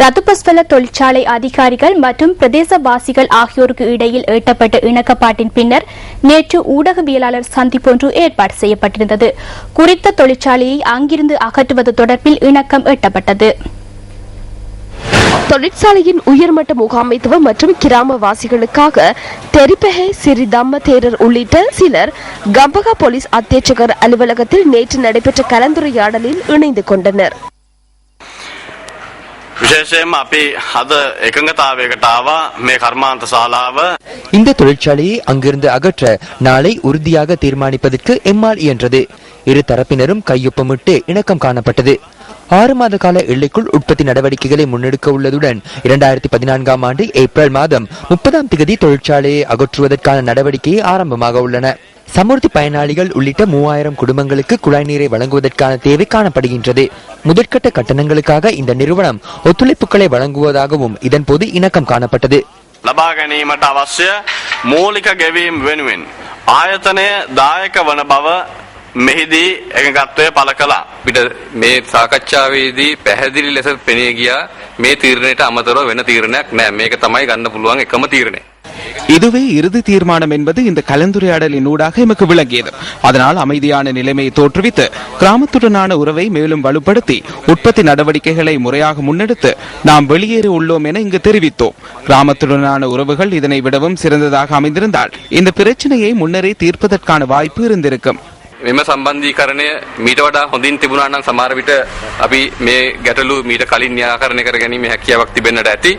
ரத்துபஸ்வல தொழிற்சாலை அதிகாரிகள் மற்றும் பிரதேசவாசிகள் ஆகியோருக்கு இடையில் எட்டப்பட்ட இணக்கப்பாட்டின் பின்னர் நேற்று ஊடகவியலாளர் சந்திப்பொன்று ஏற்பாடு செய்யப்பட்டிருந்தது. குறித்த தொழிற்சாலையை அங்கிருந்து அகற்றுவது தொடர்பில் இணக்கம் எட்டப்பட்டது. தொழிற்சாலையின் உயர்மட்ட முகாமைத்துவம் மற்றும் கிராமவாசிகளுக்காக தெரிப்பகை சிறிதம்ம தேரர் உள்ளிட்ட சிலர் கம்பகா போலீஸ் அத்தியட்சகர் அலுவலகத்தில் நேற்று நடைபெற்ற கலந்துரையாடலில் இணைந்து கொண்டனர். இந்த தொழிற்சாலையை அங்கிருந்து அகற்ற நாளை உறுதியாக தீர்மானிப்பதற்கு எம்மால் இயன்றது. இரு தரப்பினரும் கையொப்பமிட்டு இணக்கம் காணப்பட்டது. 6 மாத கால எல்லைக்குள் உற்பத்தி நடவடிக்கைகளை முன்னெடுக்க உள்ளதுடன் 2014ஆம் ஆண்டு ஏப்ரல் மாதம் 30ஆம் தேதி தொழிற்சாலையை அகற்றுவதற்கான நடவடிக்கை ஆரம்பமாக உள்ளன. சமுர்த்தி பயனாளிகள் உள்ளிட்ட 3000 குடும்பங்களுக்கு குழாய் நீரை வழங்குவதற்கான தேவை காணப்படுகின்றது. முதற்கட்ட கட்டணங்களுக்காக இந்த நிறுவனம் ஒத்துழைப்புகளை வழங்குவதாகவும் இதன்போது இணக்கம் காணப்பட்டது. ලබා ගැනීමට අවශ්‍ය මූලික ගෙවීම් වෙනුවෙන් ආයතනය දායක වන බව මෙහිදී එකගත්වය පළ කළා. පිට මේ සාකච්ඡාවේදී පැහැදිලි ලෙස පෙනී ගියා මේ තීරණයට අමතරව වෙන තීරණයක් නැහැ. මේක තමයි ගන්න පුළුවන් එකම තීරණය. இதுவே இறுதி தீர்மானம் என்பது இந்த கலந்துரையாடலின் ஊடாக எமக்கு விளங்கியது. அதனால் அமைதியான நிலைமையை தோற்றுவித்து கிராமத்துடனான உறவை மேலும் வலுப்படுத்தி உற்பத்தி நடவடிக்கைகளை முறையாக முன்னெடுத்து நாம் வெளியேறி உள்ளோம் என இங்கு தெரிவித்தோம். கிராமத்துடனான உறவுகள் இதனை விடவும் சிறந்ததாக அமைந்திருந்தால் இந்த பிரச்சனையை முன்னரே தீர்ப்பதற்கான வாய்ப்பு இருந்திருக்கும். මෙම සම්බන්ධීකරණය මීට වඩා හොඳින් තිබුණා නම් සමහර විට අපි මේ ගැටලු මීට කලින් න්‍යායකරණය කර ගැනීම හැකියාවක් තිබෙන්නට ඇති.